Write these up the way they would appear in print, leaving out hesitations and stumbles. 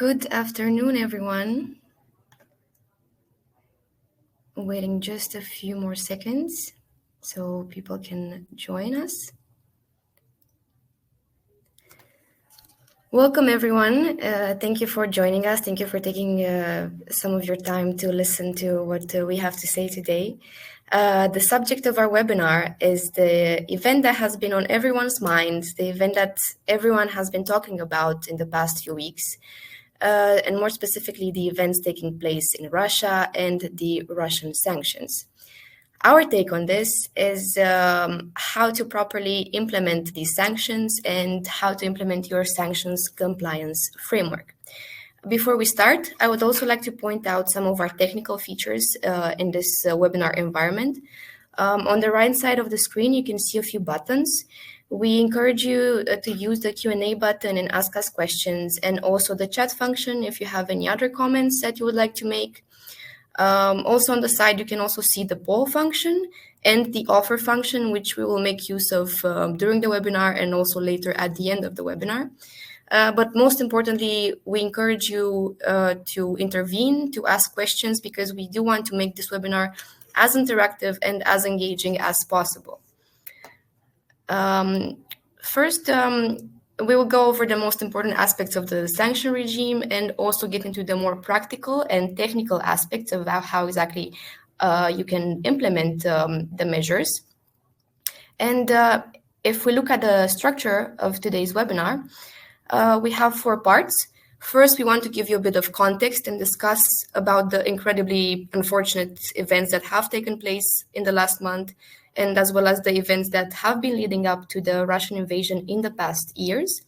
Good afternoon, everyone. Waiting just a few more seconds so people can join us. Welcome, everyone. Thank you for joining us. Thank you for taking some of your time to listen to what we have to say today. The subject of our webinar is the event that has been on everyone's mind, the event that everyone has been talking about in the past few weeks, and more specifically, the events taking place in Russia and the Russian sanctions. Our take on this is how to properly implement these sanctions and how to implement your sanctions compliance framework. Before we start, I would also like to point out some of our technical features in this webinar environment. On the right side of the screen, you can see a few buttons. We encourage you to use the Q&A button and ask us questions, and also the chat function if you have any other comments that you would like to make. Also on the side, you can also see the poll function and the offer function, which we will make use of during the webinar and also later at the end of the webinar. But most importantly, we encourage you to intervene, to ask questions, because we do want to make this webinar as interactive and as engaging as possible. First, we will go over the most important aspects of the sanction regime and also get into the more practical and technical aspects of how exactly you can implement the measures. And if we look at the structure of today's webinar, we have 4 parts. First, we want to give you a bit of context and discuss about the incredibly unfortunate events that have taken place in the last month, and as well as the events that have been leading up to the Russian invasion in the past years.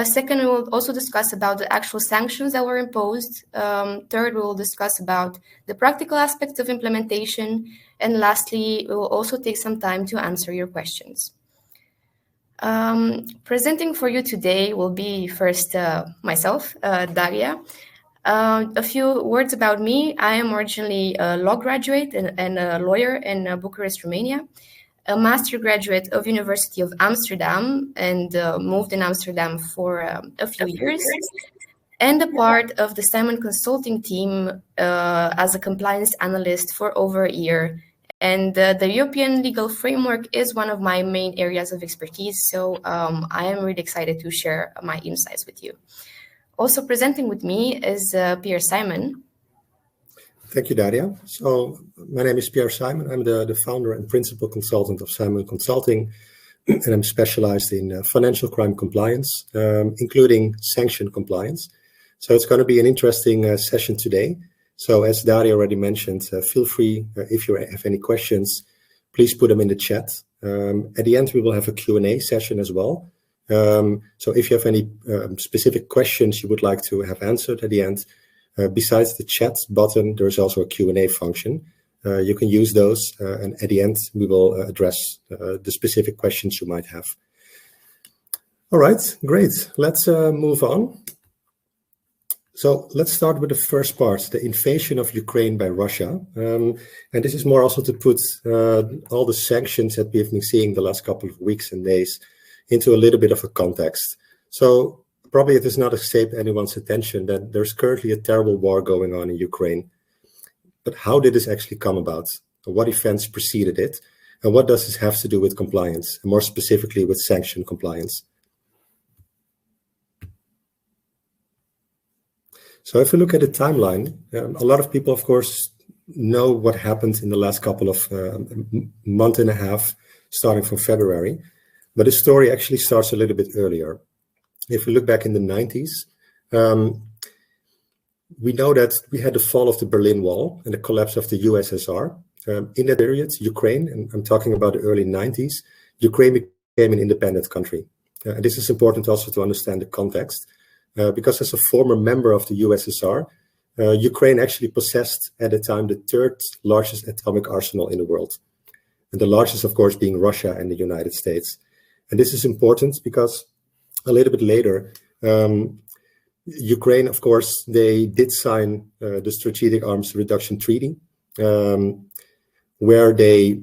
Second, we will also discuss about the actual sanctions that were imposed. Third, we will discuss about the practical aspects of implementation. And lastly, we will also take some time to answer your questions. Presenting for you today will be first myself, Daria. A few words about me. I am originally a law graduate and a lawyer in Bucharest, Romania, a master graduate of University of Amsterdam, and moved in Amsterdam for a few years, and a part of the Simon consulting team as a compliance analyst for over a year. And the European legal framework is one of my main areas of expertise, so I am really excited to share my insights with you. Also presenting with me is Pierre Simon. Thank you, Daria. So my name is Pierre Simon. I'm the founder and principal consultant of Simon Consulting, and I'm specialized in financial crime compliance, including sanction compliance. So it's going to be an interesting session today. So as Daria already mentioned, feel free, if you have any questions, please put them in the chat. At the end, we will have a Q&A session as well. So if you have any specific questions you would like to have answered at the end, besides the chat button, there's also a Q&A function. You can use those, and at the end, we will address the specific questions you might have. All right, great. Let's move on. So let's start with the first part, the invasion of Ukraine by Russia. And this is more also to put all the sanctions that we've been seeing the last couple of weeks and days into a little bit of a context. So probably it has not escaped anyone's attention that there's currently a terrible war going on in Ukraine. But how did this actually come about? What events preceded it? And what does this have to do with compliance, and more specifically with sanction compliance? So if we look at the timeline, a lot of people, of course, know what happened in the last couple of month and a half, starting from February. But the story actually starts a little bit earlier. If we look back in the 90s, we know that we had the fall of the Berlin Wall and the collapse of the USSR. In that period, Ukraine, and I'm talking about the early 90s, Ukraine became an independent country. And this is important also to understand the context, because as a former member of the USSR, Ukraine actually possessed at the time the 3rd largest atomic arsenal in the world. And the largest, of course, being Russia and the United States. And this is important because a little bit later, Ukraine, of course, they did sign the Strategic Arms Reduction Treaty, where they,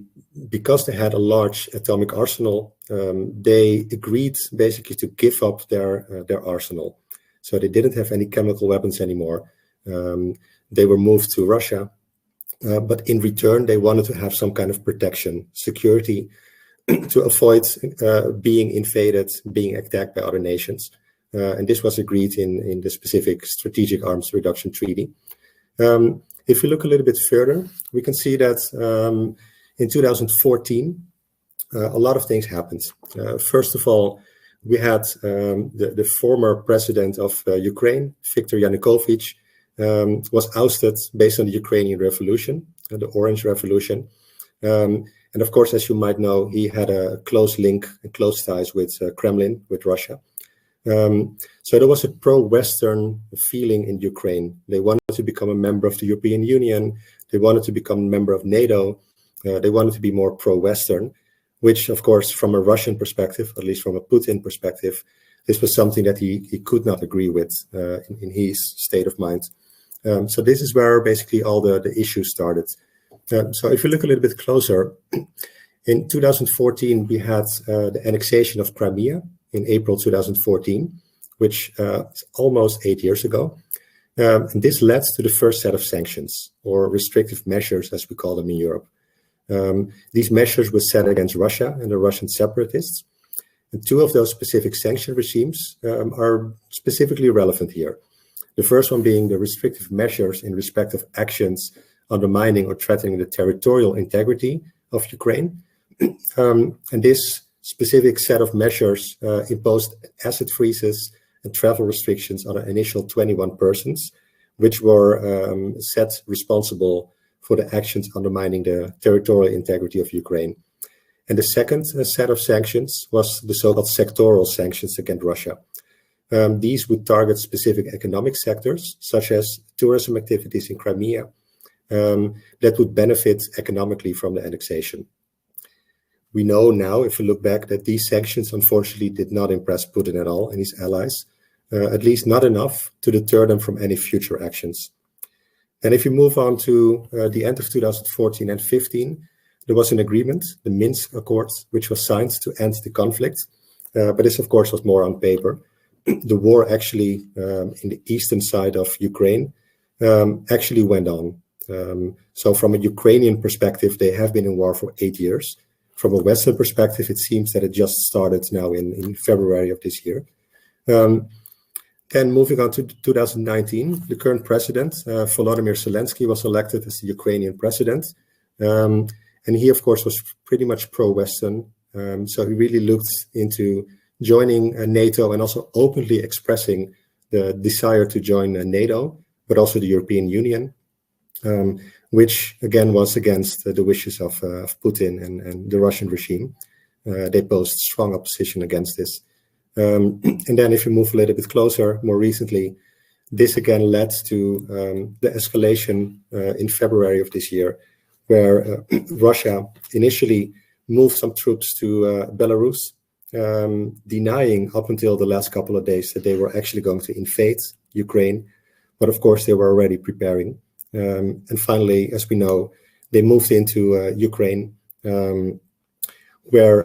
because they had a large atomic arsenal, they agreed basically to give up their arsenal. So they didn't have any chemical weapons anymore. They were moved to Russia, but in return, they wanted to have some kind of protection, security, to avoid being invaded, being attacked by other nations. And this was agreed in the specific Strategic Arms Reduction Treaty. If we look a little bit further, we can see that in 2014, a lot of things happened. First of all, we had the former president of Ukraine, Viktor Yanukovych, was ousted based on the Ukrainian Revolution, the Orange Revolution. And of course, as you might know, he had a close link and close ties with Kremlin, with Russia. So there was a pro-Western feeling in Ukraine. They wanted to become a member of the European Union. They wanted to become a member of NATO. They wanted to be more pro-Western, which, of course, from a Russian perspective, at least from a Putin perspective, this was something that he could not agree with in his state of mind. So this is where basically all the issues started. So if you look a little bit closer, in 2014, we had the annexation of Crimea in April 2014, which is almost 8 years ago. And this led to the first set of sanctions, or restrictive measures, as we call them in Europe. These measures were set against Russia and the Russian separatists. And two of those specific sanction regimes are specifically relevant here. The first one being the restrictive measures in respect of actions undermining or threatening the territorial integrity of Ukraine. And this specific set of measures imposed asset freezes and travel restrictions on an initial 21 persons, which were set responsible for the actions undermining the territorial integrity of Ukraine. And the second set of sanctions was the so-called sectoral sanctions against Russia. These would target specific economic sectors, such as tourism activities in Crimea, that would benefit economically from the annexation. We know now, if we look back, that these sanctions unfortunately did not impress Putin at all and his allies, at least not enough to deter them from any future actions. And if you move on to the end of 2014 and 15, there was an agreement, the Minsk Accords, which was signed to end the conflict. But this, of course, was more on paper. The war actually in the eastern side of Ukraine actually went on. So from a Ukrainian perspective, they have been in war for 8 years. From a Western perspective, it seems that it just started now in February of this year. Then moving on to 2019, the current president, Volodymyr Zelensky, was elected as the Ukrainian president. And he, of course, was pretty much pro-Western. So he really looked into joining NATO and also openly expressing the desire to join NATO, but also the European Union, which again was against the wishes of Putin and the Russian regime. They posed strong opposition against this. And then if you move a little bit closer, more recently, this again led to the escalation in February of this year, where Russia initially moved some troops to Belarus, denying up until the last couple of days that they were actually going to invade Ukraine. But of course, they were already preparing. And finally, as we know, they moved into Ukraine, where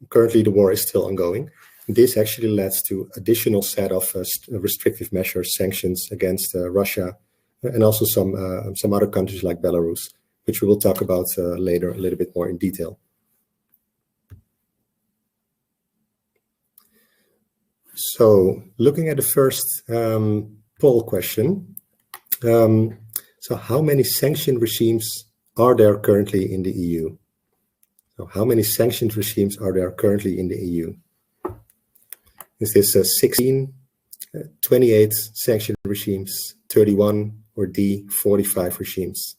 currently the war is still ongoing. This actually led to additional set of restrictive measures, sanctions against Russia, and also some other countries like Belarus, which we will talk about later a little bit more in detail. So looking at the first poll question, so how many sanction regimes are there currently in the EU? So how many sanctions regimes are there currently in the EU? Is this 16, 28 sanction regimes, 31, or D, 45 regimes?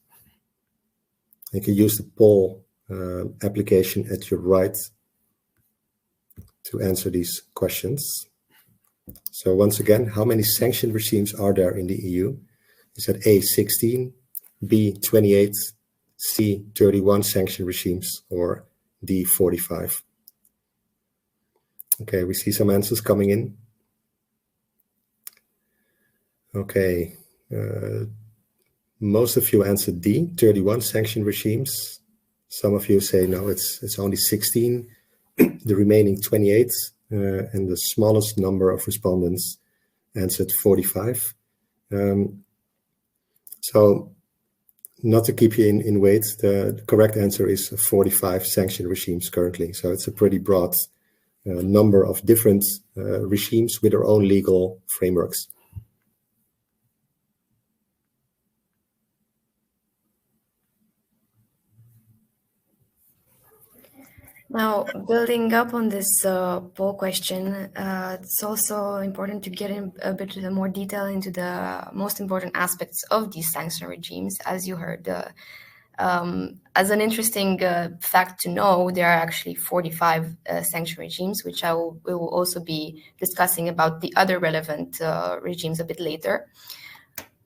You can use the poll application at your right to answer these questions. So once again, how many sanction regimes are there in the EU? Is that A, 16, B, 28, C, 31 sanction regimes, or D, 45? Okay, we see some answers coming in. Okay, most of you answered D, 31 sanction regimes. Some of you say no, it's only 16, the remaining 28, and the smallest number of respondents answered 45. So not to keep you in wait, the correct answer is 45 sanction regimes currently. So it's a pretty broad number of different regimes with their own legal frameworks. Now, building up on this poll question, it's also important to get in a bit more detail into the most important aspects of these sanction regimes. As you heard, as an interesting fact to know, there are actually 45 sanction regimes, which we will also be discussing about the other relevant regimes a bit later.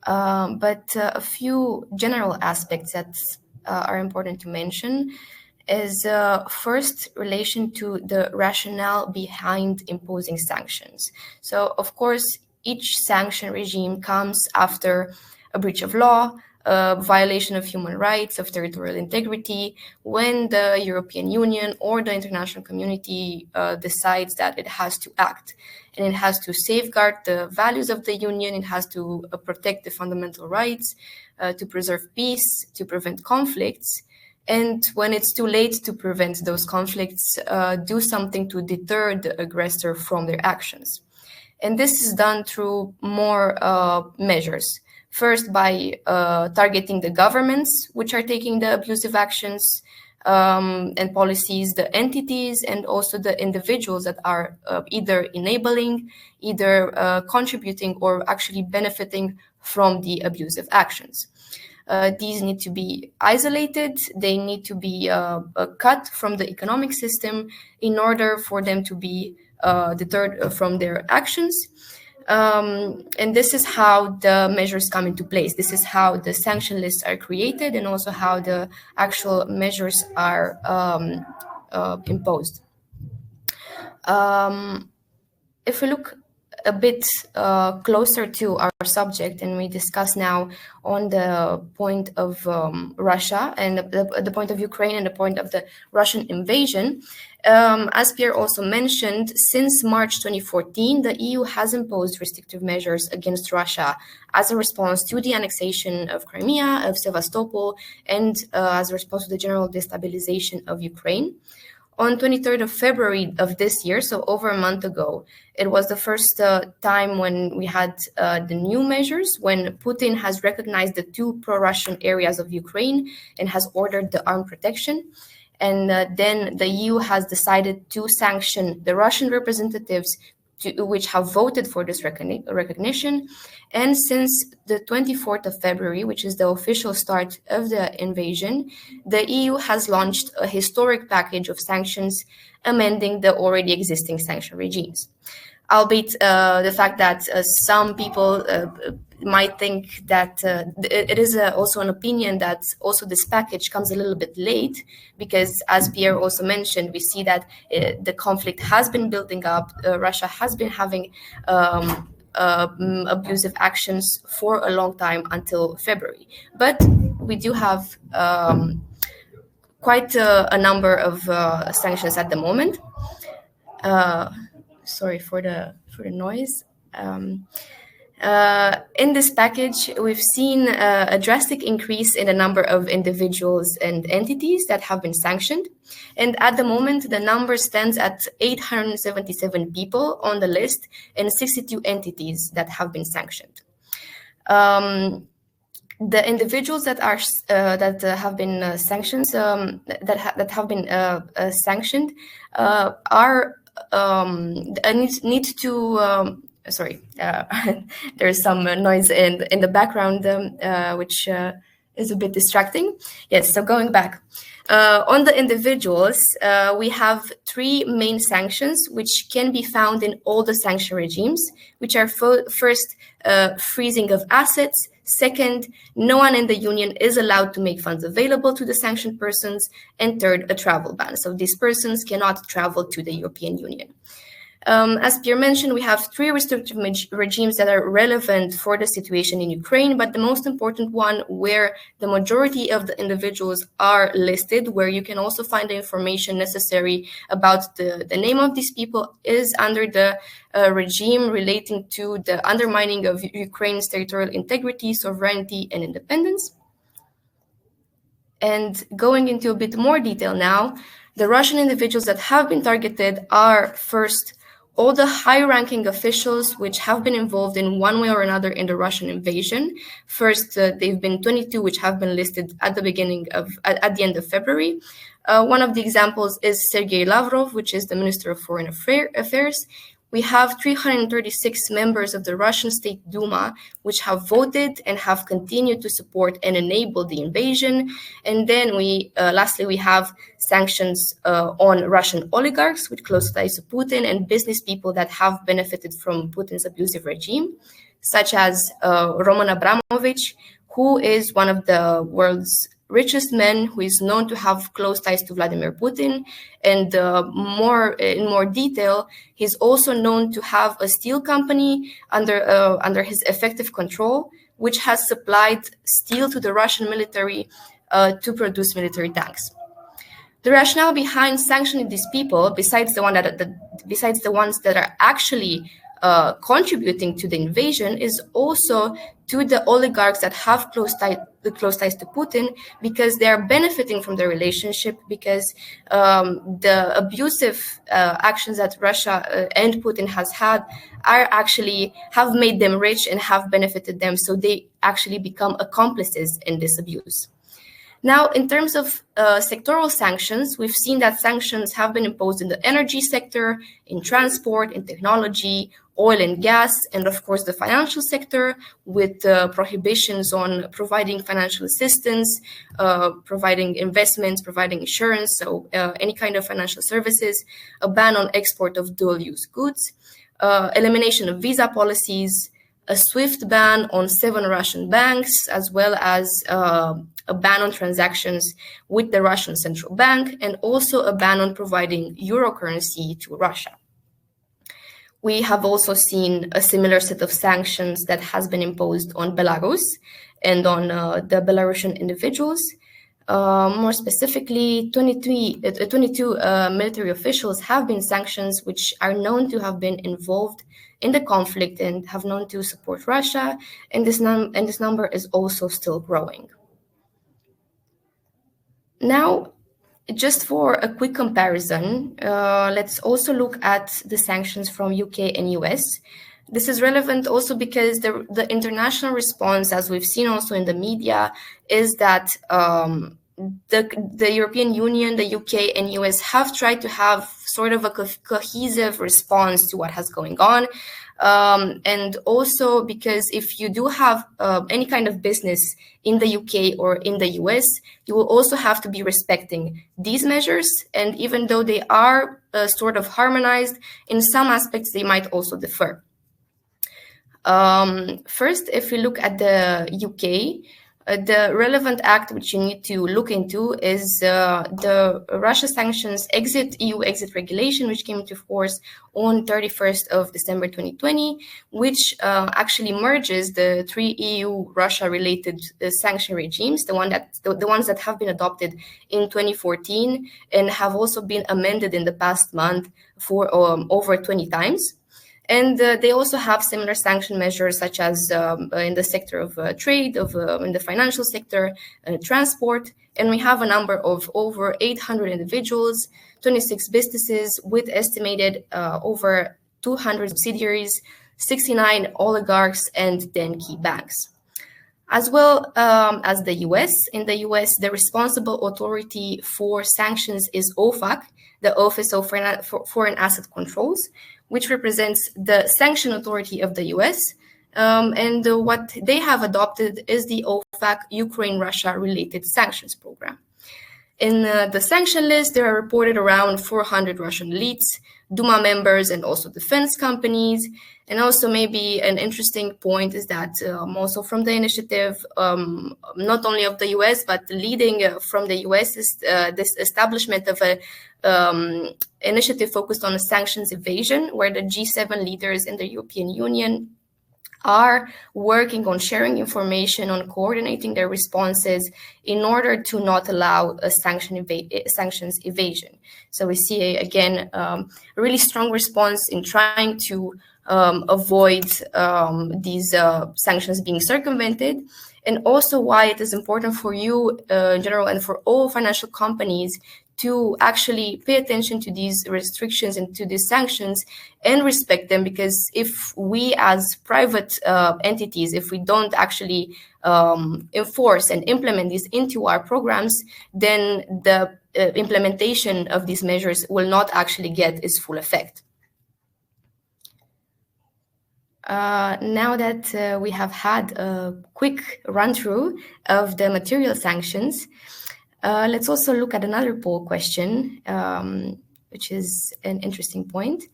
But a few general aspects that are important to mention is first relation to the rationale behind imposing sanctions. So, of course, each sanction regime comes after a breach of law, a violation of human rights, of territorial integrity, when the European Union or the international community decides that it has to act. And it has to safeguard the values of the Union, it has to protect the fundamental rights, to preserve peace, to prevent conflicts. And when it's too late to prevent those conflicts, do something to deter the aggressor from their actions. And this is done through more measures. First, by targeting the governments which are taking the abusive actions and policies, the entities, and also the individuals that are either enabling, either contributing, or actually benefiting from the abusive actions. These need to be isolated, they need to be cut from the economic system in order for them to be deterred from their actions. And this is how the measures come into place. This is how the sanction lists are created and also how the actual measures are imposed. If we look a bit closer to our subject, and we discuss now on the point of Russia and the point of Ukraine and the point of the Russian invasion. As Pierre also mentioned, since March 2014, the EU has imposed restrictive measures against Russia as a response to the annexation of Crimea, of Sevastopol, and as a response to the general destabilization of Ukraine. On 23rd of February of this year, so over a month ago, it was the first time when we had the new measures, when Putin has recognized the two pro-Russian areas of Ukraine and has ordered the armed protection. And then the EU has decided to sanction the Russian representatives which have voted for this recognition. And since the 24th of February, which is the official start of the invasion, the EU has launched a historic package of sanctions, amending the already existing sanction regimes. Albeit the fact that some people might think that it is also an opinion that also this package comes a little bit late, because as Pierre also mentioned, we see that the conflict has been building up. Russia has been having abusive actions for a long time until February. But we do have quite a number of sanctions at the moment. Sorry for the noise. In this package, we've seen a drastic increase in the number of individuals and entities that have been sanctioned. And at the moment, the number stands at 877 people on the list and 62 entities that have been sanctioned. The individuals that are have been sanctioned sanctioned are need to. Sorry, there's some noise in the background, which is a bit distracting. Yes, so going back. On the individuals, we have three main sanctions, which can be found in all the sanction regimes, which are first, freezing of assets. Second, no one in the union is allowed to make funds available to the sanctioned persons. And third, a travel ban. So these persons cannot travel to the European Union. As Pierre mentioned, we have 3 restrictive regimes that are relevant for the situation in Ukraine, but the most important one where the majority of the individuals are listed, where you can also find the information necessary about the name of these people, is under the regime relating to the undermining of Ukraine's territorial integrity, sovereignty, and independence. And going into a bit more detail now, the Russian individuals that have been targeted are first all the high-ranking officials which have been involved in one way or another in the Russian invasion. First, they've been 22 which have been listed at the end of February. One of the examples is Sergei Lavrov, which is the Minister of Foreign Affairs. We have 336 members of the Russian State Duma, which have voted and have continued to support and enable the invasion. And then lastly, we have sanctions on Russian oligarchs with close ties to Putin and business people that have benefited from Putin's abusive regime, such as Roman Abramovich, who is one of the world's richest men, who is known to have close ties to Vladimir Putin. And in more detail, he's also known to have a steel company under his effective control, which has supplied steel to the Russian military to produce military tanks. The rationale behind sanctioning these people, besides the ones that are actually contributing to the invasion, is also to the oligarchs that have close ties to Putin, because they are benefiting from the relationship, because the abusive actions that Russia and Putin has had have made them rich and have benefited them, so they actually become accomplices in this abuse. Now, in terms of sectoral sanctions, we've seen that sanctions have been imposed in the energy sector, in transport, in technology, oil and gas, and of course the financial sector, with prohibitions on providing financial assistance, providing investments, providing insurance, so any kind of financial services, a ban on export of dual-use goods, elimination of visa policies, a swift ban on 7 Russian banks, as well as a ban on transactions with the Russian central bank, and also a ban on providing euro currency to Russia. We have also seen a similar set of sanctions that has been imposed on Belarus and on the Belarusian individuals. More specifically, 22 military officials have been sanctioned, which are known to have been involved in the conflict and have known to support Russia, and this number is also still growing. Now, just for a quick comparison, let's also look at the sanctions from UK and US. This is relevant also because the international response, as we've seen also in the media, is that the European Union, the UK, and US have tried to have sort of a cohesive response to what has going on. And also because if you do have any kind of business in the UK or in the US, you will also have to be respecting these measures. And even though they are sort of harmonized, in some aspects they might also differ. First, if we look at the UK, the relevant act which you need to look into is the Russia sanctions EU exit regulation, which came into force on 31st of December 2020, which actually merges the 3 EU-Russia related sanction regimes, the ones that have been adopted in 2014 and have also been amended in the past month for over 20 times. And they also have similar sanction measures, such as in the sector of trade, in the financial sector, transport. And we have a number of over 800 individuals, 26 businesses with estimated over 200 subsidiaries, 69 oligarchs, and 10 key banks. As well as the US. In the US, the responsible authority for sanctions is OFAC, the Office of Foreign Asset Controls, which represents the sanction authority of the US. And what they have adopted is the OFAC Ukraine-Russia related sanctions program. In the sanction list, there are reported around 400 Russian elites, Duma members and also defense companies. And also maybe an interesting point is that also from the initiative, not only of the US, but leading from the US is this establishment of a initiative focused on sanctions evasion, where the G7 leaders in the European Union are working on sharing information, on coordinating their responses in order to not allow a sanctions evasion. So we see, again, a really strong response in trying to avoid these sanctions being circumvented, and also why it is important for you in general and for all financial companies to actually pay attention to these restrictions and to these sanctions and respect them, because if we as private entities, if we don't actually enforce and implement these into our programs, then the implementation of these measures will not actually get its full effect. Now that we have had a quick run-through of the material sanctions, let's also look at another poll question, which is an interesting point.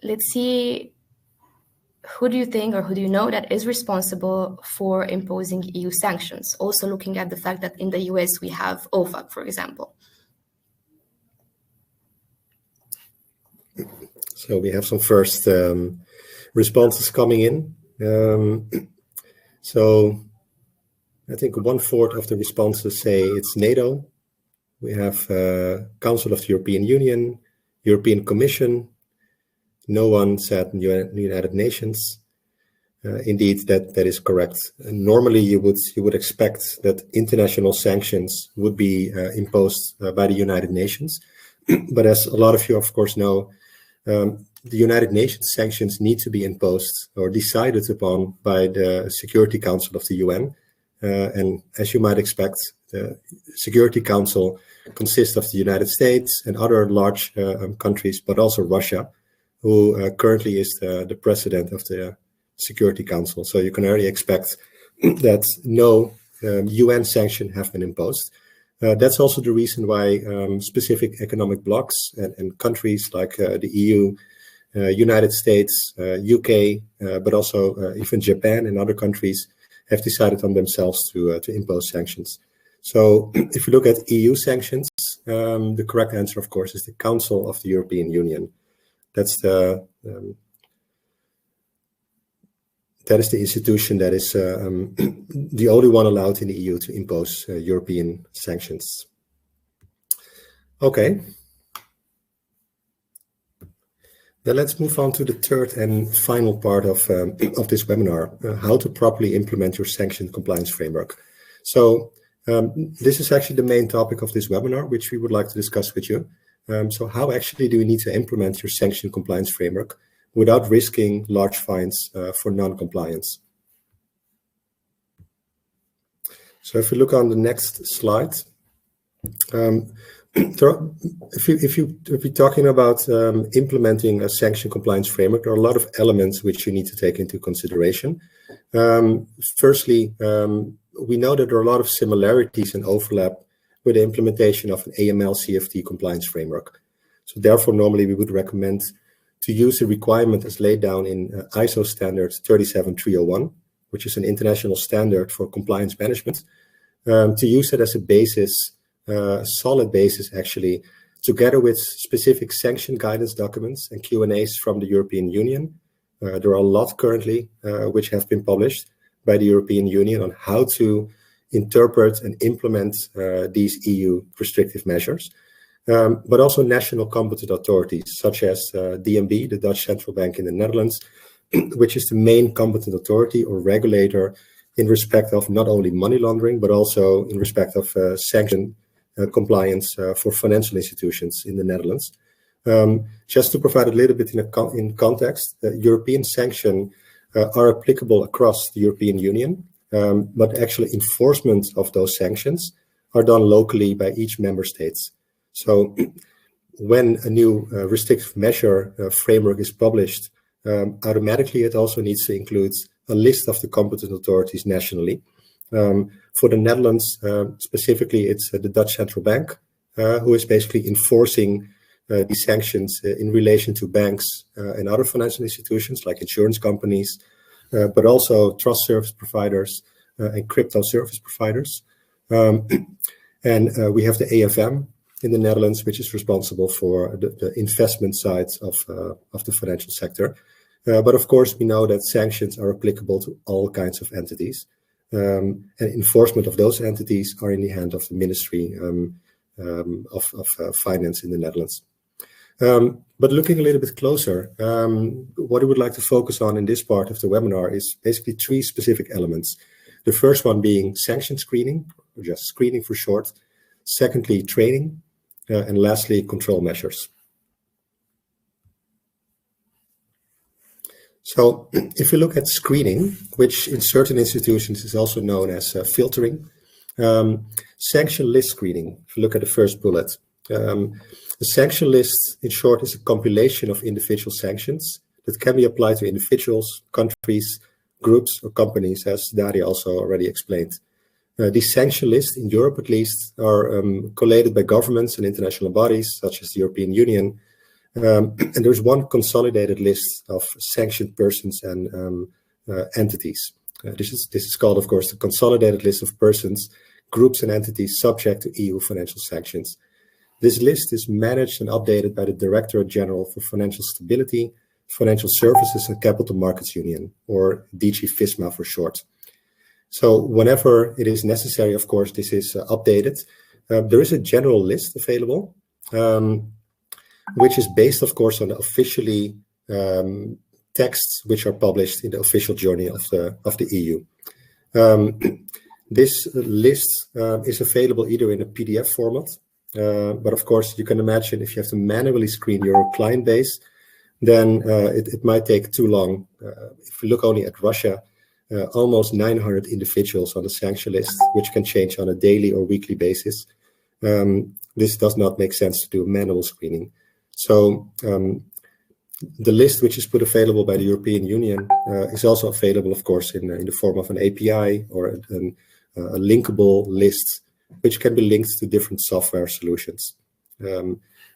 Let's see, who do you think, or who do you know that is responsible for imposing EU sanctions? Also looking at the fact that in the US we have OFAC, for example. So we have some first responses coming in. So I think 1/4 of the responses say it's NATO. We have Council of the European Union, European Commission. No one said United Nations. Indeed, that is correct. And normally, you would expect that international sanctions would be imposed by the United Nations. But as a lot of you, of course, know, the United Nations sanctions need to be imposed or decided upon by the Security Council of the UN. And as you might expect, the Security Council consists of the United States and other large countries, but also Russia, who currently is the president of the Security Council. So you can already expect that no UN sanction have been imposed. That's also the reason why specific economic blocs and countries like the EU, United States, UK, but also even Japan and other countries have decided on themselves to impose sanctions. So if you look at EU sanctions, the correct answer, of course, is the Council of the European Union. That's that is the institution that is the only one allowed in the EU to impose European sanctions. Okay. Then let's move on to the third and final part of this webinar, how to properly implement your sanction compliance framework. So this is actually the main topic of this webinar, which we would like to discuss with you. So how actually do you need to implement your sanction compliance framework without risking large fines for non-compliance? So if you look on the next slide, if you're talking about implementing a sanction compliance framework, there are a lot of elements which you need to take into consideration. Firstly, we know that there are a lot of similarities and overlap with the implementation of an AML-CFT compliance framework. So therefore, normally we would recommend to use the requirement as laid down in ISO standard 37301, which is an international standard for compliance management, to use it as a basis, a solid basis actually, together with specific sanction guidance documents and Q&As from the European Union. There are a lot currently which have been published by the European Union on how to interpret and implement these EU restrictive measures, but also national competent authorities such as DNB, the Dutch Central Bank in the Netherlands, which is the main competent authority or regulator in respect of not only money laundering, but also in respect of sanction compliance for financial institutions in the Netherlands. Just to provide a little bit in context, European sanctions are applicable across the European Union, but actually enforcement of those sanctions are done locally by each member states. So when a new restrictive measure framework is published, automatically it also needs to include a list of the competent authorities nationally. For the Netherlands, specifically, it's the Dutch Central Bank, who is basically enforcing these sanctions in relation to banks and other financial institutions like insurance companies, but also trust service providers and crypto service providers. And we have the AFM in the Netherlands, which is responsible for the investment side of the financial sector. But of course, we know that sanctions are applicable to all kinds of entities. And enforcement of those entities are in the hand of the Ministry of Finance in the Netherlands. But looking a little bit closer, what I would like to focus on in this part of the webinar is basically three specific elements. The first one being sanction screening, or just screening for short. Secondly, training. And lastly, control measures. So if you look at screening, which in certain institutions is also known as filtering, sanction list screening, if you look at the first bullet, the sanction list, in short, is a compilation of individual sanctions that can be applied to individuals, countries, groups, or companies, as Daria also already explained. These sanction lists, in Europe at least, are collated by governments and international bodies, such as the European Union. And there's one consolidated list of sanctioned persons and entities. This is called, of course, the consolidated list of persons, groups, and entities subject to EU financial sanctions. This list is managed and updated by the Directorate General for Financial Stability, Financial Services and Capital Markets Union, or DG FISMA for short. So whenever it is necessary, of course, this is updated. There is a general list available, which is based, of course, on the officially texts which are published in the official journal of the EU. This list is available either in a PDF format, but of course, you can imagine if you have to manually screen your client base, then it might take too long. If we look only at Russia, almost 900 individuals on the sanction list, which can change on a daily or weekly basis. This does not make sense to do manual screening. So the list which is put available by the European Union is also available, of course, in the form of an API or a linkable list, which can be linked to different software solutions.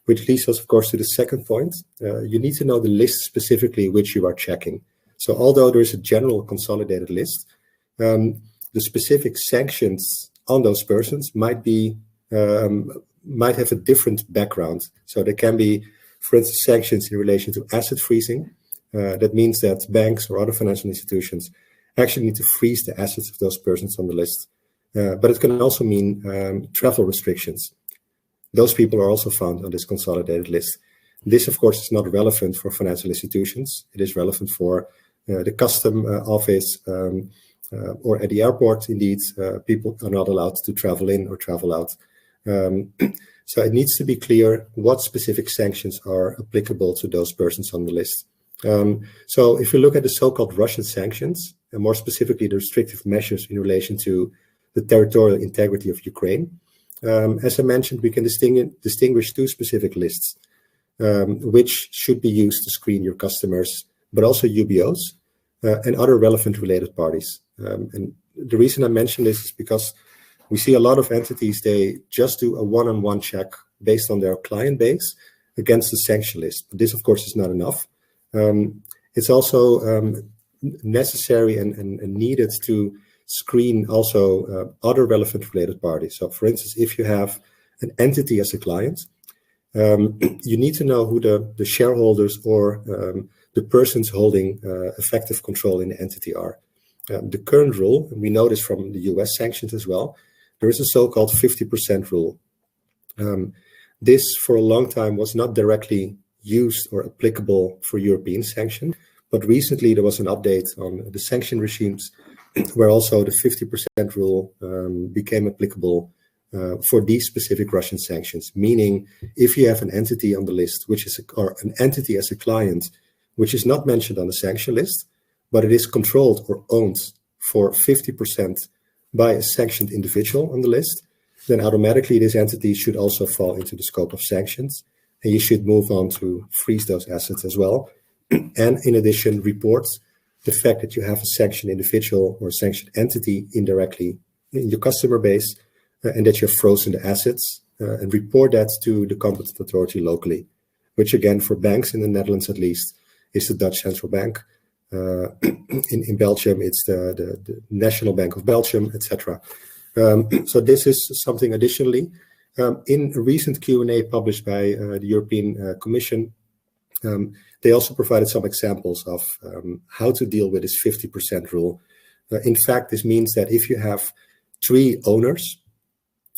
Which leads us, of course, to the second point. You need to know the list specifically which you are checking. So although there is a general consolidated list, the specific sanctions on those persons might have a different background. So there can be, for instance, sanctions in relation to asset freezing. That means that banks or other financial institutions actually need to freeze the assets of those persons on the list. But it can also mean travel restrictions. Those people are also found on this consolidated list. This, of course, is not relevant for financial institutions. It is relevant for the custom office or at the airport. Indeed, people are not allowed to travel in or travel out. So it needs to be clear what specific sanctions are applicable to those persons on the list. So if you look at the so-called Russian sanctions, and more specifically the restrictive measures in relation to the territorial integrity of Ukraine, as I mentioned, we can distinguish two specific lists, which should be used to screen your customers, but also UBOs and other relevant related parties. And the reason I mention this is because we see a lot of entities, they just do a one-on-one check based on their client base against the sanction list. But this, of course, is not enough. It's also necessary and needed to screen also other relevant related parties. So, for instance, if you have an entity as a client, you need to know who the shareholders or the persons holding effective control in the entity are. The current rule, and we know this from the US sanctions as well, there is a so-called 50% rule. This, for a long time, was not directly used or applicable for European sanction, but recently there was an update on the sanction regimes where also the 50% rule became applicable for these specific Russian sanctions, meaning if you have an entity on the list, or an entity as a client, which is not mentioned on the sanction list, but it is controlled or owned for 50% by a sanctioned individual on the list, then automatically this entity should also fall into the scope of sanctions, and you should move on to freeze those assets as well. And in addition, report the fact that you have a sanctioned individual or a sanctioned entity indirectly in your customer base, and that you've frozen the assets, and report that to the competent authority locally. which again, for banks in the Netherlands at least, is the Dutch Central Bank. In Belgium, it's the National Bank of Belgium, etc. So this is something additionally. In a recent Q&A published by the European Commission, they also provided some examples of how to deal with this 50% rule. In fact, this means that if you have 3 owners,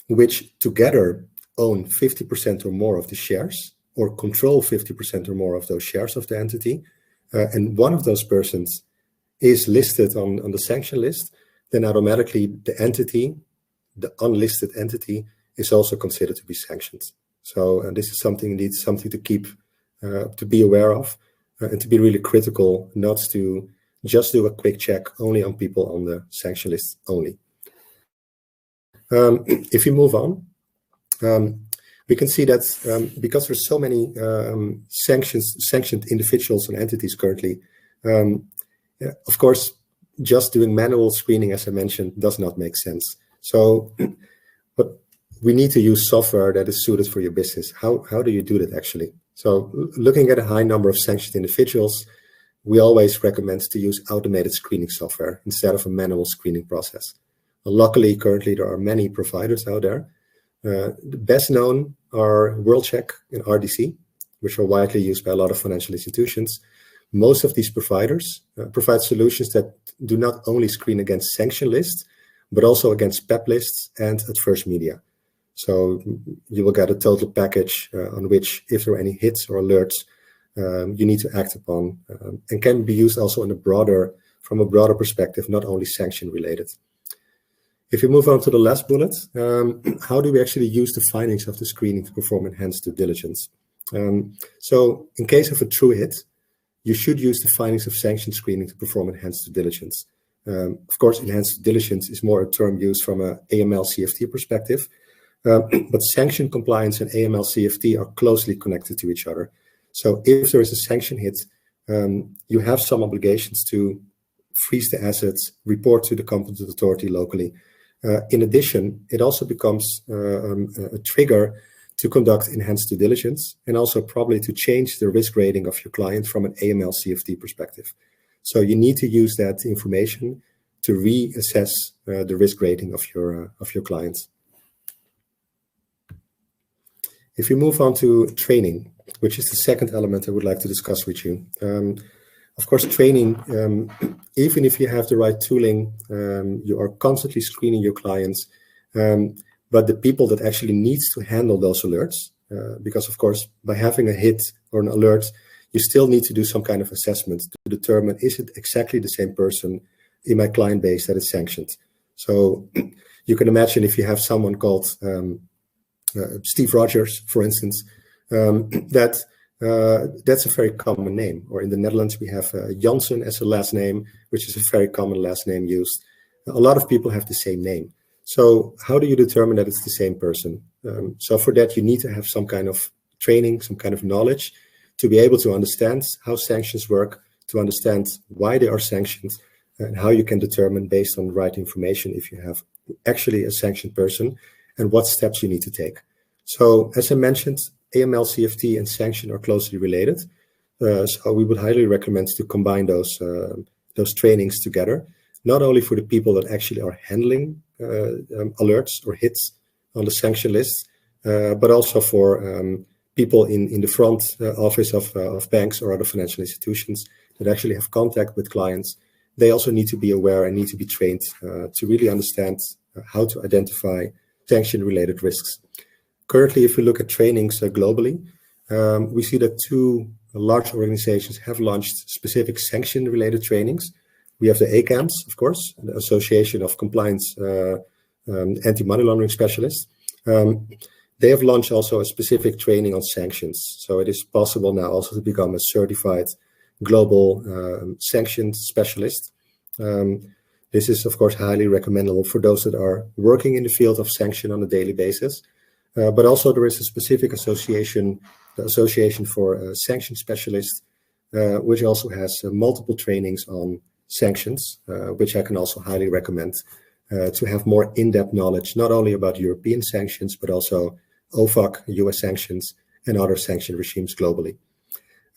which together own 50% or more of the shares, or control 50% or more of those shares of the entity, and one of those persons is listed on the sanction list, then automatically the entity, the unlisted entity, is also considered to be sanctioned. So this is something indeed, something to keep, to be aware of, and to be really critical, not to just do a quick check only on people on the sanction list only. If you move on, we can see that because there's so many sanctioned individuals and entities currently, of course, just doing manual screening, as I mentioned, does not make sense. So, but we need to use software that is suited for your business. How do you do that actually? So looking at a high number of sanctioned individuals, we always recommend to use automated screening software instead of a manual screening process. Luckily, currently, there are many providers out there. The best known are WorldCheck and RDC, which are widely used by a lot of financial institutions. Most of these providers provide solutions that do not only screen against sanction lists, but also against PEP lists and adverse media. So you will get a total package on which, if there are any hits or alerts, you need to act upon, and can be used also in from a broader perspective, not only sanction related. If you move on to the last bullet, how do we actually use the findings of the screening to perform enhanced due diligence? So in case of a true hit, you should use the findings of sanction screening to perform enhanced due diligence. Of course, enhanced due diligence is more a term used from an AML-CFT perspective, but sanction compliance and AML-CFT are closely connected to each other. So if there is a sanction hit, you have some obligations to freeze the assets, report to the competent authority locally. In addition, it also becomes a trigger to conduct enhanced due diligence, and also probably to change the risk rating of your client from an AML-CFT perspective. So you need to use that information to reassess the risk rating of your clients. If you move on to training, which is the second element I would like to discuss with you. Of course, training, even if you have the right tooling, you are constantly screening your clients, but the people that actually needs to handle those alerts, because of course, by having a hit or an alert, you still need to do some kind of assessment to determine, is it exactly the same person in my client base that is sanctioned? So you can imagine if you have someone called Steve Rogers, for instance, that's a very common name. Or in the Netherlands, we have Janssen as a last name, which is a very common last name used. A lot of people have the same name. So how do you determine that it's the same person? So for that, you need to have some kind of training, some kind of knowledge to be able to understand how sanctions work, to understand why they are sanctioned, and how you can determine based on the right information if you have actually a sanctioned person and what steps you need to take. So as I mentioned, AML, CFT, and sanction are closely related. So we would highly recommend to combine those trainings together, not only for the people that actually are handling alerts or hits on the sanction list, but also for people in the front office of banks or other financial institutions that actually have contact with clients. They also need to be aware and need to be trained to really understand how to identify sanction-related risks. Currently, if we look at trainings globally, we see that 2 large organizations have launched specific sanction-related trainings. We have the ACAMS, of course, the Association of Compliance Anti-Money Laundering Specialists. They have launched also a specific training on sanctions. So it is possible now also to become a certified global sanctions specialist. This is, of course, highly recommendable for those that are working in the field of sanction on a daily basis. But also there is a specific association, the Association for Sanction Specialists, which also has multiple trainings on sanctions, which I can also highly recommend to have more in-depth knowledge, not only about European sanctions, but also OFAC, US sanctions, and other sanction regimes globally.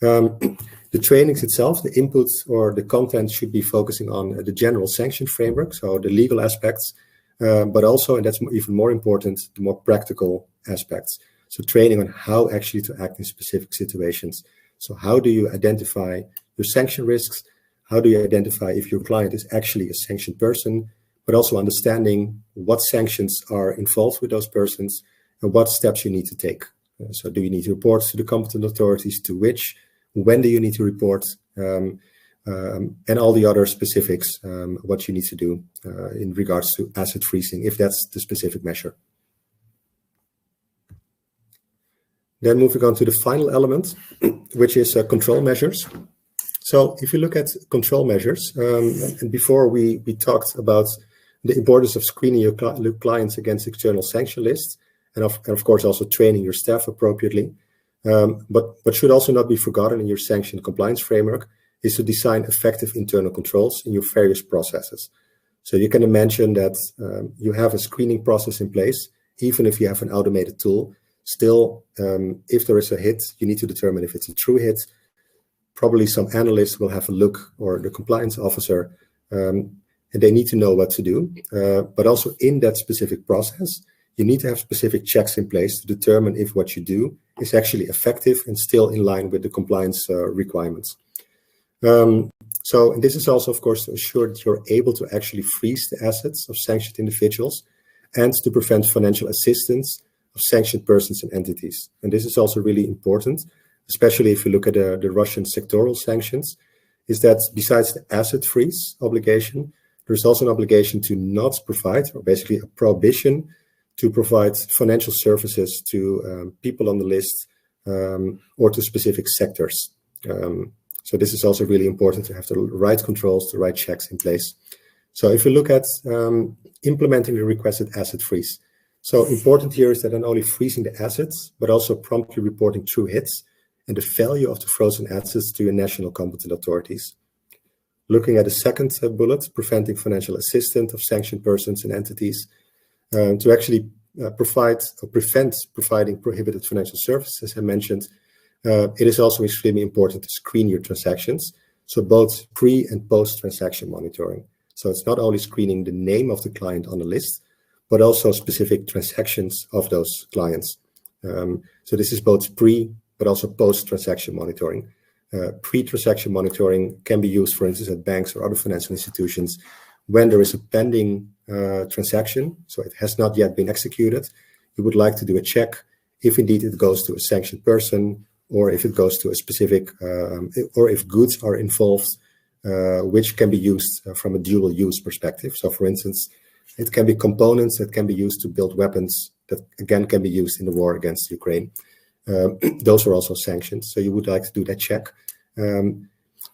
The trainings itself, the inputs or the content should be focusing on the general sanction framework, so the legal aspects, but also, and that's even more important, the more practical aspects. So training on how actually to act in specific situations. So how do you identify your sanction risks? How do you identify if your client is actually a sanctioned person, but also understanding what sanctions are involved with those persons and what steps you need to take. So do you need to report to the competent authorities, to which, when do you need to report, and all the other specifics, what you need to do in regards to asset freezing, if that's the specific measure. Then moving on to the final element, which is control measures. So if you look at control measures, and before we talked about the importance of screening your clients against external sanction lists, and of course also training your staff appropriately. But what should also not be forgotten in your sanction compliance framework is to design effective internal controls in your various processes. So you can imagine that you have a screening process in place, even if you have an automated tool. Still, if there is a hit, you need to determine if it's a true hit. Probably some analysts will have a look, or the compliance officer, and they need to know what to do. But also in that specific process, you need to have specific checks in place to determine if what you do is actually effective and still in line with the compliance requirements. So this is also, of course, to ensure that you're able to actually freeze the assets of sanctioned individuals and to prevent financial assistance of sanctioned persons and entities. And this is also really important, especially if you look at the Russian sectoral sanctions, is that besides the asset freeze obligation, there's also an obligation to not provide, or basically a prohibition to provide financial services to people on the list or to specific sectors. So this is also really important to have the right controls, the right checks in place. So if you look at implementing the requested asset freeze, so important here is that not only freezing the assets, but also promptly reporting true hits and the value of the frozen assets to your national competent authorities. Looking at the second bullet, preventing financial assistance of sanctioned persons and entities, to actually prevent providing prohibited financial services, as I mentioned, it is also extremely important to screen your transactions. So both pre and post transaction monitoring. So it's not only screening the name of the client on the list, but also specific transactions of those clients. So this is both pre, but also post-transaction monitoring. Pre-transaction monitoring can be used, for instance, at banks or other financial institutions when there is a pending transaction, so it has not yet been executed. You would like to do a check if indeed it goes to a sanctioned person, or if it goes to a specific, or if goods are involved, which can be used from a dual use perspective. So for instance, it can be components that can be used to build weapons that again can be used in the war against Ukraine. Those are also sanctions, so you would like to do that check.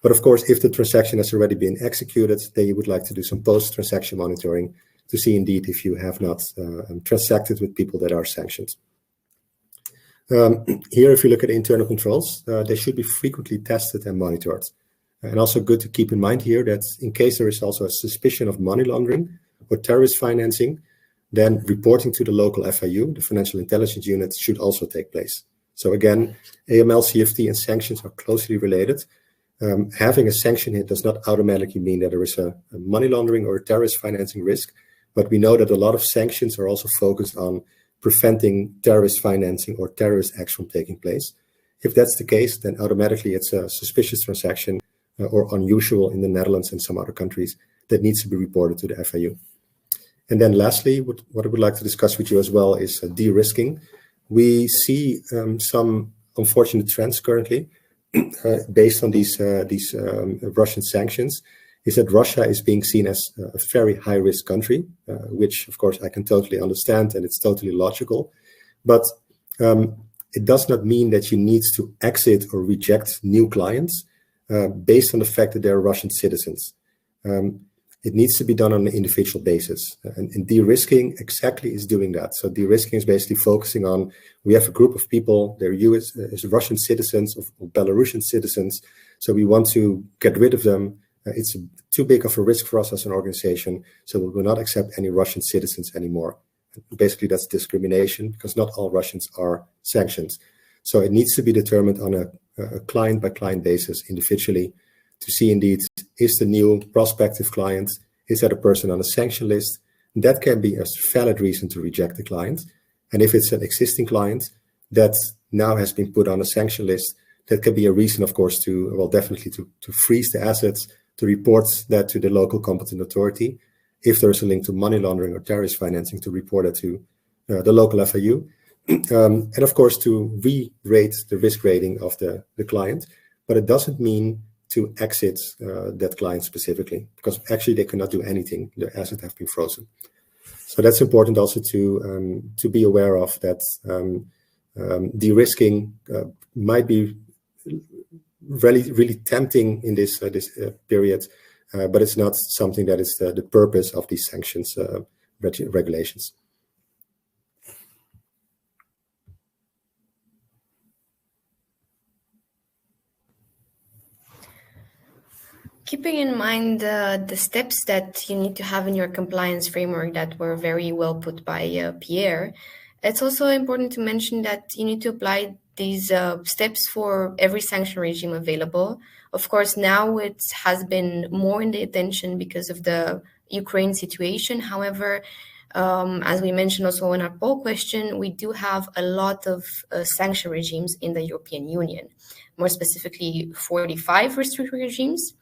But of course, if the transaction has already been executed, then you would like to do some post-transaction monitoring to see indeed if you have not transacted with people that are sanctioned. Here, if you look at internal controls, they should be frequently tested and monitored. And also good to keep in mind here that in case there is also a suspicion of money laundering or terrorist financing, then reporting to the local FIU, the Financial Intelligence Unit, should also take place. So again, AML, CFT, and sanctions are closely related. Having a sanction hit does not automatically mean that there is a money laundering or a terrorist financing risk, but we know that a lot of sanctions are also focused on preventing terrorist financing or terrorist action taking place. If that's the case, then automatically it's a suspicious transaction or unusual in the Netherlands and some other countries that needs to be reported to the FIU. And then lastly, what I would like to discuss with you as well is de-risking. We see some unfortunate trends currently based on these Russian sanctions, is that Russia is being seen as a very high-risk country, which of course I can totally understand and it's totally logical. But it does not mean that you need to exit or reject new clients based on the fact that they're Russian citizens. It needs to be done on an individual basis. And de-risking exactly is doing that. So de-risking is basically focusing on, we have a group of people, they're US, Russian citizens or Belarusian citizens. So we want to get rid of them. It's too big of a risk for us as an organization. So we will not accept any Russian citizens anymore. Basically, that's discrimination because not all Russians are sanctioned. So it needs to be determined on a client-by-client basis individually to see indeed, is the new prospective client, is that a person on a sanction list? That can be a valid reason to reject the client. And if it's an existing client that now has been put on a sanction list, that can be a reason, of course, to, well, definitely to freeze the assets, to report that to the local competent authority. If there's a link to money laundering or terrorist financing, to report it to the local FIU. And of course, to re-rate the risk rating of the client. But it doesn't mean to exit that client specifically, because actually they cannot do anything. The assets have been frozen. So that's important also to be aware of, that de-risking might be really tempting in this period, but it's not something that is the purpose of these sanctions regulations. Keeping in mind the steps that you need to have in your compliance framework that were very well put by Pierre, it's also important to mention that you need to apply these steps for every sanction regime available. Of course, now it has been more in the attention because of the Ukraine situation. However, as we mentioned also in our poll question, we do have a lot of sanction regimes in the European Union, more specifically 45 restricted regimes.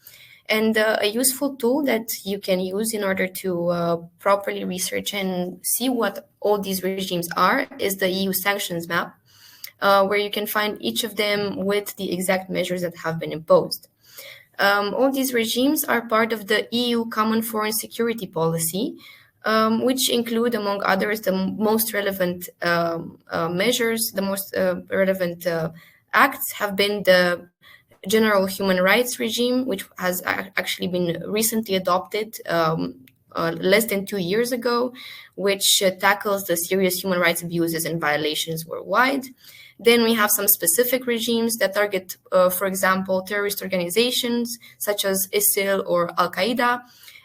And a useful tool that you can use in order to properly research and see what all these regimes are is the EU sanctions map, where you can find each of them with the exact measures that have been imposed. All these regimes are part of the EU Common Foreign Security Policy, which include, among others, the most relevant measures, the most relevant acts have been the General Human Rights Regime, which has actually been recently adopted less than 2 years ago, which tackles the serious human rights abuses and violations worldwide. Then we have some specific regimes that target, for example, terrorist organizations such as ISIL or Al-Qaeda.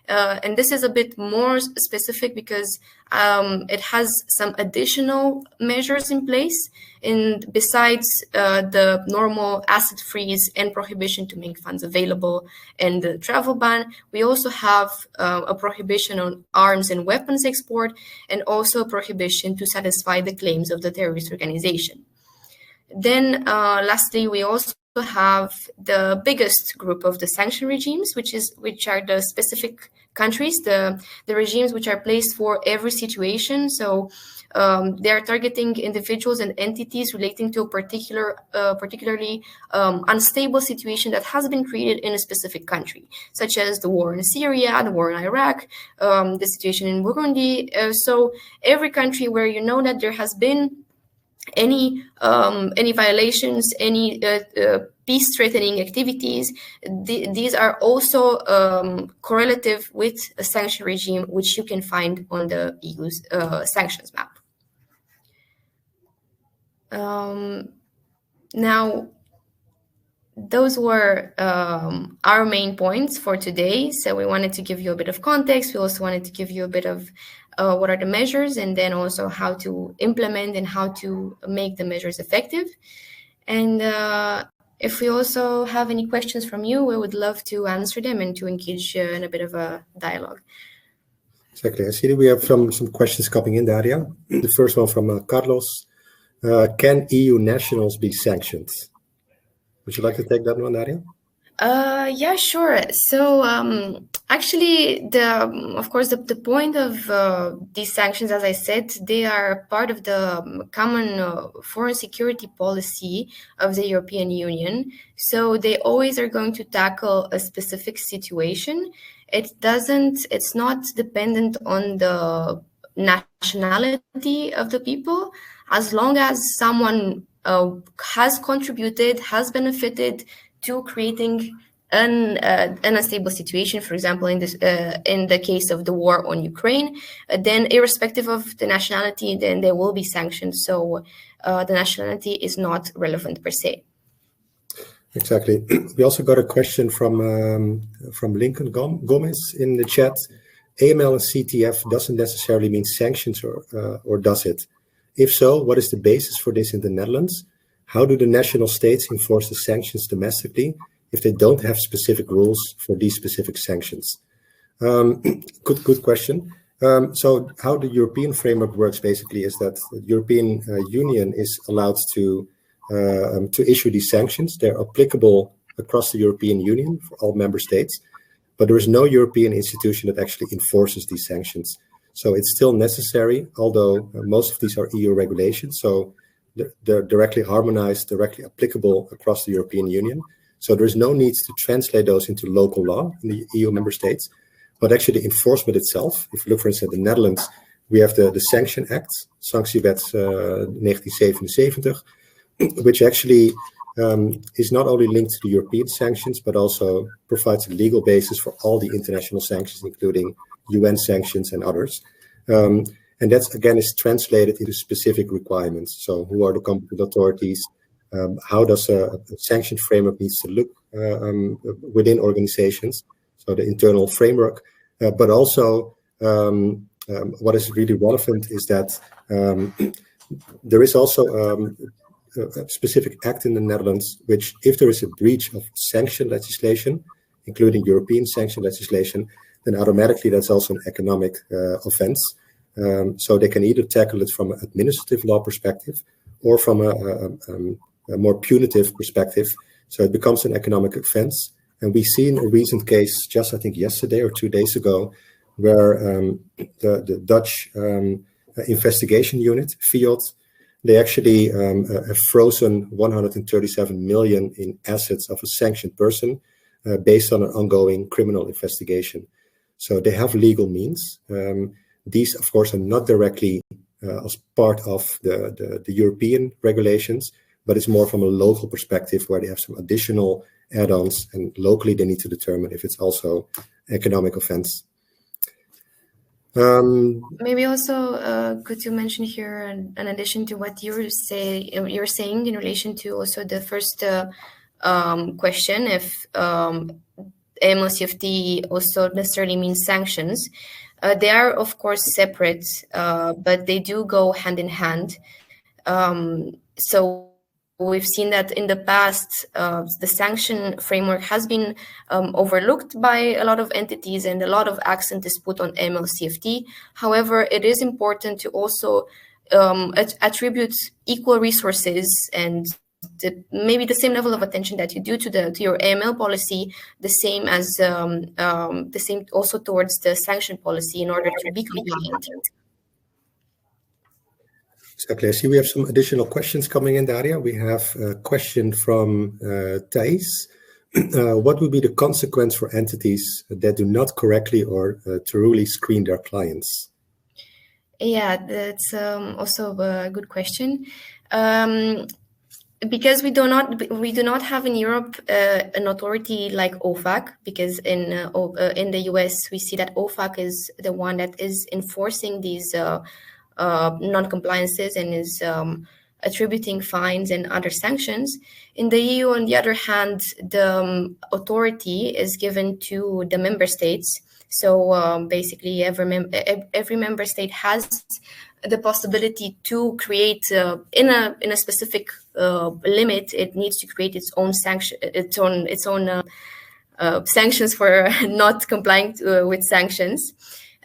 And this is a bit more specific because it has some additional measures in place. And besides the normal asset freeze and prohibition to make funds available and the travel ban, we also have a prohibition on arms and weapons export, and also a prohibition to satisfy the claims of the terrorist organization. Then lastly, we also have the biggest group of the sanction regimes, which are the specific countries, the regimes which are placed for every situation. So they are targeting individuals and entities relating to a particularly unstable situation that has been created in a specific country, such as the war in Syria, the war in Iraq, the situation in Burundi. So every country where you know that there has been any violations, any peace-threatening activities, these are also correlative with a sanction regime, which you can find on the EU's sanctions map. Now, those were our main points for today. So we wanted to give you a bit of context. We also wanted to give you a bit of what are the measures, and then also how to implement and how to make the measures effective. And if we also have any questions from you, we would love to answer them and to engage in a bit of a dialogue. Exactly. I see that we have some questions coming in, Daria. The first one from Carlos. Can EU nationals be sanctioned? Would you like to take that one, Daria? Yeah, sure. So actually, of course, the point of these sanctions, as I said, they are part of the common foreign security policy of the European Union. So they always are going to tackle a specific situation. It's not dependent on the nationality of the people, as long as someone has contributed, has benefited to creating an unstable situation. For example, in the case of the war on Ukraine, then irrespective of the nationality, then there will be sanctions. So the nationality is not relevant per se. Exactly. We also got a question from Lincoln Gomez in the chat. AML and CTF doesn't necessarily mean sanctions, or does it? If so, what is the basis for this in the Netherlands? how do the national states enforce the sanctions domestically if they don't have specific rules for these specific sanctions? Good question. So how the European framework works basically is that the European Union is allowed to issue these sanctions. They're applicable across the European Union for all member states, but there is no European institution that actually enforces these sanctions. So it's still necessary, although most of these are EU regulations. So they're directly harmonized, directly applicable across the European Union. So there's no need to translate those into local law in the EU member states. But actually the enforcement itself, if you look, for instance, at the Netherlands, we have the Sanction Act, Sanctiewet 1977, which actually is not only linked to the European sanctions, but also provides a legal basis for all the international sanctions, including UN sanctions and others. And that's, again, is translated into specific requirements. So who are the competent authorities? How does a sanction framework needs to look within organizations? So the internal framework, but also what is really relevant is that there is also a specific act in the Netherlands, which if there is a breach of sanction legislation, including European sanction legislation, then automatically that's also an economic offense. So they can either tackle it from an administrative law perspective or from a more punitive perspective. So it becomes an economic offense. And we've seen a recent case just, I think, yesterday or 2 days ago, where the Dutch investigation unit, FIOD, they actually have frozen 137 million in assets of a sanctioned person based on an ongoing criminal investigation. So they have legal means. These, of course, are not directly as part of the European regulations, but it's more from a local perspective where they have some additional add-ons, and locally they need to determine if it's also economic offense. Maybe also good to mention here, in addition to what you're saying in relation to also the first question, if AML-CFT also necessarily means sanctions. They are, of course, separate, but they do go hand in hand. So we've seen that in the past, the sanction framework has been overlooked by a lot of entities, and a lot of accent is put on AML-CFT. However, it is important to also attribute equal resources and maybe the same level of attention that you do to your AML policy, the same also towards the sanction policy in order to be compliant. Exactly. I see we have some additional questions coming in, Daria. We have a question from Thais. What would be the consequence for entities that do not correctly or truly screen their clients? Yeah, that's also a good question. Because we do not have in Europe an authority like OFAC, because in the US we see that OFAC is the one that is enforcing these non-compliances and is attributing fines and other sanctions. In the EU, on the other hand, the authority is given to the member states. So basically, every member state has the possibility to create in a specific limit. It needs to create its own sanction, its own sanctions for not complying with sanctions.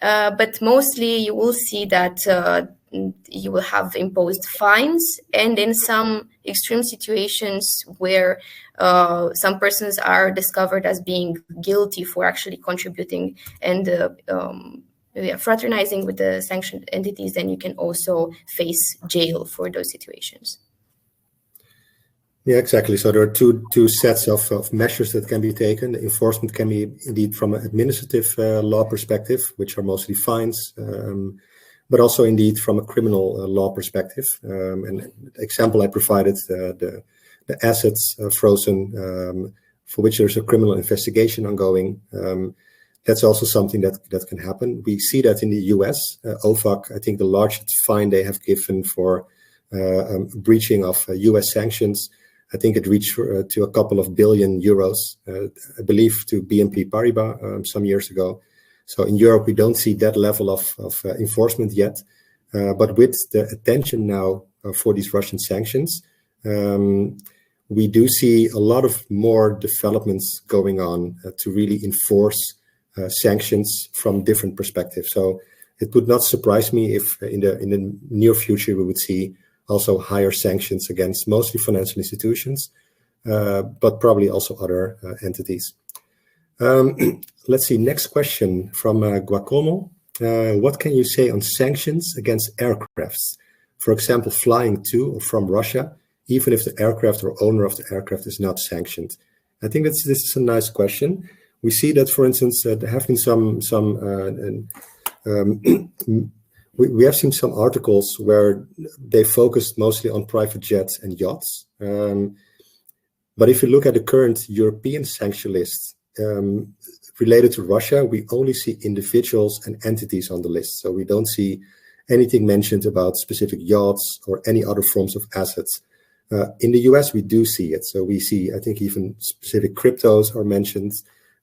But mostly, you will see that you will have imposed fines, and in some extreme situations where some persons are discovered as being guilty for actually contributing and fraternizing with the sanctioned entities, then you can also face jail for those situations. Yeah, exactly. So there are two sets of measures that can be taken. The enforcement can be indeed from an administrative law perspective, which are mostly fines, but also indeed from a criminal law perspective. And the example I provided, the assets frozen for which there's a criminal investigation ongoing, that's also something that can happen. We see that in the US, OFAC, I think the largest fine they have given for breaching of US sanctions, I think it reached to a couple of billion euros, I believe to BNP Paribas some years ago. So in Europe, we don't see that level of enforcement yet. But with the attention now for these Russian sanctions, we do see a lot of more developments going on to really enforce sanctions from different perspectives. So it would not surprise me if in the near future we would see also higher sanctions against mostly financial institutions, but probably also other entities. Let's see, next question from Guacomo. What can you say on sanctions against aircrafts? For example, flying to or from Russia, even if the aircraft or owner of the aircraft is not sanctioned? I think this is a nice question. We see that, for instance, there have been we have seen some articles where they focused mostly on private jets and yachts. But if you look at the current European sanction list related to Russia, we only see individuals and entities on the list. So we don't see anything mentioned about specific yachts or any other forms of assets. In the US, we do see it. So we see, I think, even specific cryptos are mentioned,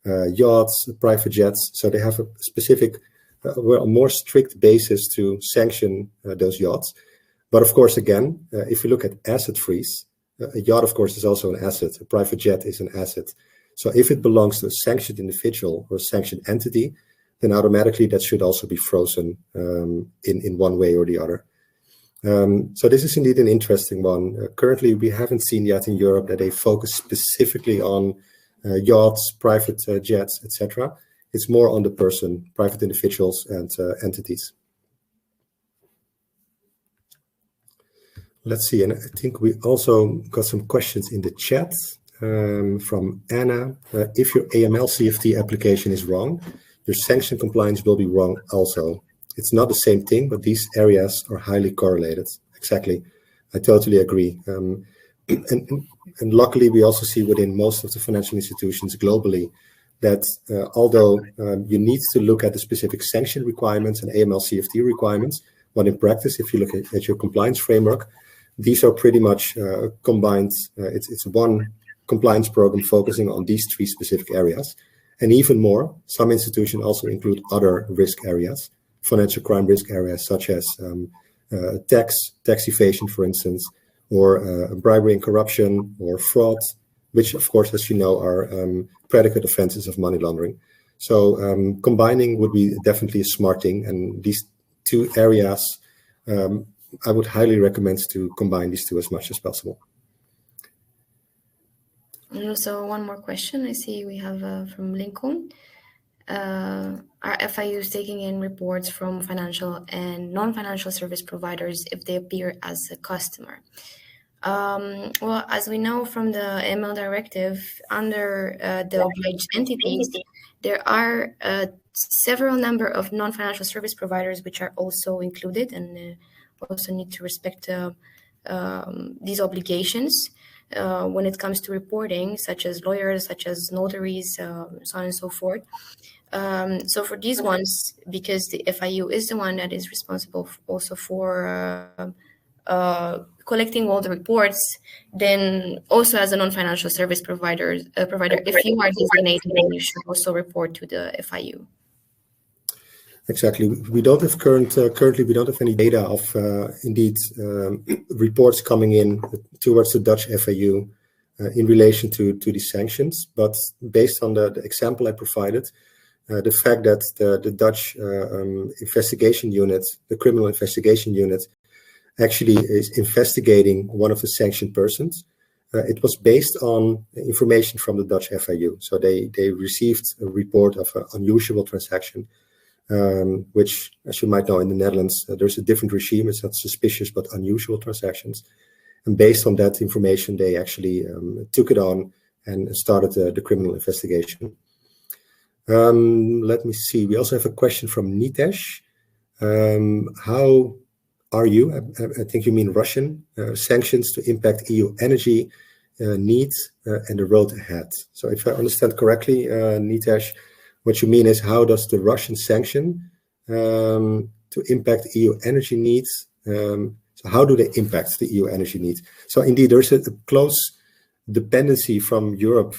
yachts, private jets. So they have a specific, a more strict basis to sanction those yachts. But of course, again, if you look at asset freeze, a yacht, of course, is also an asset. A private jet is an asset. So if it belongs to a sanctioned individual or a sanctioned entity, then automatically that should also be frozen in one way or the other. So this is indeed an interesting one. Currently, we haven't seen yet in Europe that they focus specifically on yachts, private jets, etc. It's more on the person, private individuals and entities. Let's see, and I think we also got some questions in the chat from Anna. If your AML CFT application is wrong, your sanction compliance will be wrong also. It's not the same thing, but these areas are highly correlated. Exactly. I totally agree. And luckily, we also see within most of the financial institutions globally that although you need to look at the specific sanction requirements and AML CFT requirements, but in practice, if you look at your compliance framework, these are pretty much combined. It's one compliance program focusing on these three specific areas. And even more, some institutions also include other risk areas, financial crime risk areas such as tax evasion, for instance, or bribery and corruption or fraud, which, of course, as you know, are predicate offenses of money laundering. So combining would be definitely a smart thing. And these two areas, I would highly recommend to combine these two as much as possible. And also one more question I see we have from Lincoln. Are FIUs taking in reports from financial and non-financial service providers if they appear as a customer? Well, as we know from the ML directive, under the obliged entities, there are several number of non-financial service providers which are also included and also need to respect these obligations when it comes to reporting, such as lawyers, such as notaries, so on and so forth. So for these ones, because the FIU is the one that is responsible also for collecting all the reports, then also as a non-financial service provider, if you are designated, then you should also report to the FIU. Exactly. We don't have currently we don't have any data of indeed reports coming in towards the Dutch FIU in relation to these sanctions. But based on the example I provided, the fact that the Dutch investigation unit, the criminal investigation unit, actually is investigating one of the sanctioned persons, it was based on information from the Dutch FIU. So they received a report of an unusual transaction, which, as you might know, in the Netherlands, there's a different regime. It's not suspicious, but unusual transactions. And based on that information, they actually took it on and started the criminal investigation. Let me see. We also have a question from Nitesh. How are you? I think you mean Russian sanctions to impact EU energy needs and the road ahead. So if I understand correctly, Nitesh, what you mean is how does the Russian sanction to impact EU energy needs? So how do they impact the EU energy needs? So indeed, there's a close dependency from Europe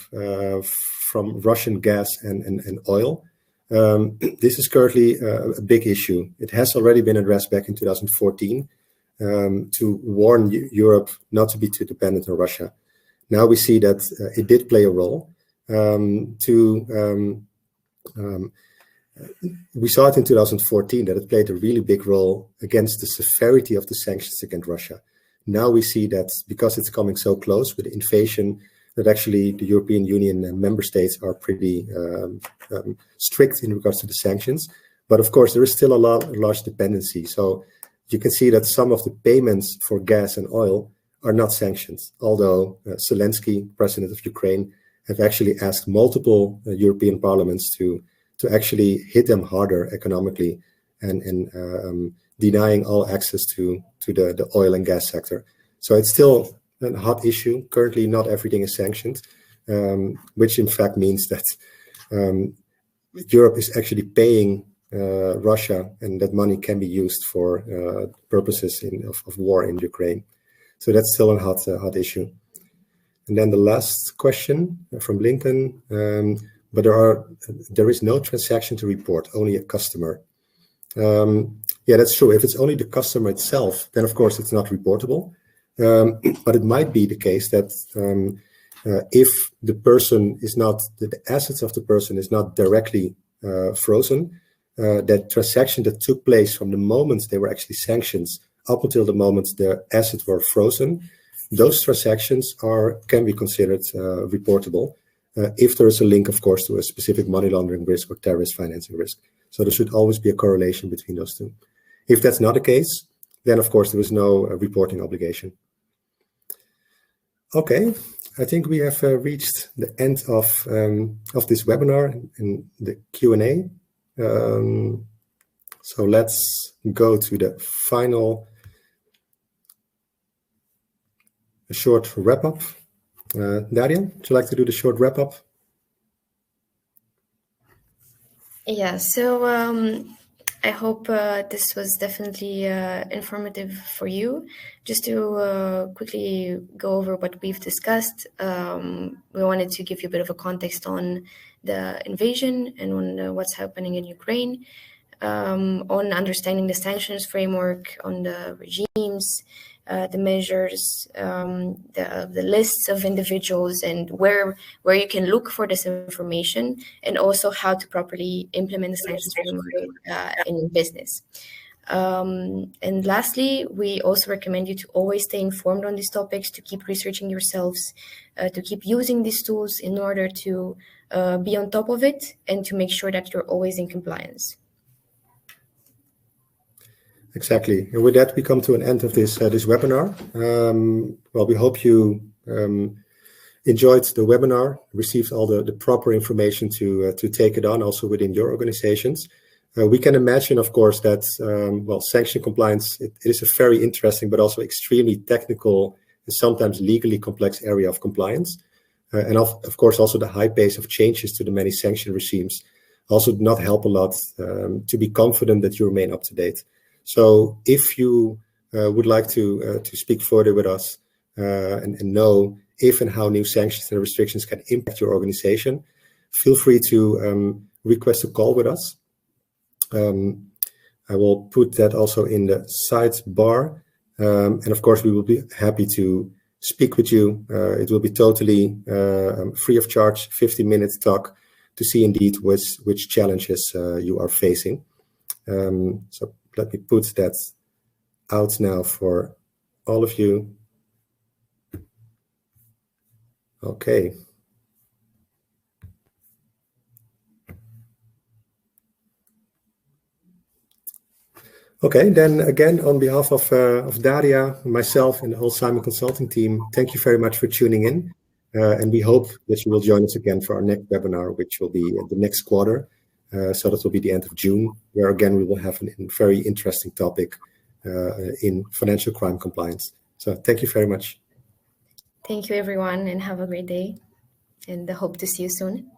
from Russian gas and oil. This is currently a big issue. It has already been addressed back in 2014 to warn Europe not to be too dependent on Russia. Now we see that it did play a role. We saw it in 2014 that it played a really big role against the severity of the sanctions against Russia. Now we see that because it's coming so close with the invasion, that actually the European Union member states are pretty strict in regards to the sanctions. But of course, there is still a large dependency. So you can see that some of the payments for gas and oil are not sanctions, although Zelensky, president of Ukraine, have actually asked multiple European parliaments to actually hit them harder economically and denying all access to the oil and gas sector. So it's still a hot issue. Currently, not everything is sanctioned, which in fact means that Europe is actually paying Russia, and that money can be used for purposes of war in Ukraine. So that's still a hot issue. And then the last question from Lincoln, but there is no transaction to report, only a customer. Yeah, that's true. If it's only the customer itself, then of course it's not reportable. But it might be the case that if the person is not, the assets of the person is not directly frozen, that transaction that took place from the moment they were actually sanctions up until the moment the assets were frozen, those transactions can be considered reportable if there is a link, of course, to a specific money laundering risk or terrorist financing risk. So there should always be a correlation between those two. If that's not the case, then of course there is no reporting obligation. Okay, I think we have reached the end of this webinar and the Q&A. So let's go to the final short wrap-up. Daria, would you like to do the short wrap-up? Yeah, so I hope this was definitely informative for you. Just to quickly go over what we've discussed, we wanted to give you a bit of a context on the invasion and on what's happening in Ukraine, on understanding the sanctions framework, on the regimes, the measures, the lists of individuals, and where you can look for this information, and also how to properly implement the sanctions framework in your business. And lastly, we also recommend you to always stay informed on these topics, to keep researching yourselves, to keep using these tools in order to be on top of it and to make sure that you're always in compliance. Exactly. And with that, we come to an end of this webinar. Well, we hope you enjoyed the webinar, received all the proper information to take it on also within your organizations. We can imagine, of course, that, well, sanction compliance, it is a very interesting, but also extremely technical and sometimes legally complex area of compliance. And of course, also the high pace of changes to the many sanction regimes also do not help a lot to be confident that you remain up to date. So if you would like to speak further with us and know if and how new sanctions and restrictions can impact your organization, feel free to request a call with us. I will put that also in the sidebar. And of course, we will be happy to speak with you. It will be totally free of charge, 15-minute talk to see indeed which challenges you are facing. So let me put that out now for all of you. Okay. Okay, then again, on behalf of Daria, myself, and the whole Simon Consulting team, thank you very much for tuning in. And we hope that you will join us again for our next webinar, which will be the next quarter. So that will be the end of June, where again, we will have a very interesting topic in financial crime compliance. So thank you very much. Thank you, everyone, and have a great day. And I hope to see you soon.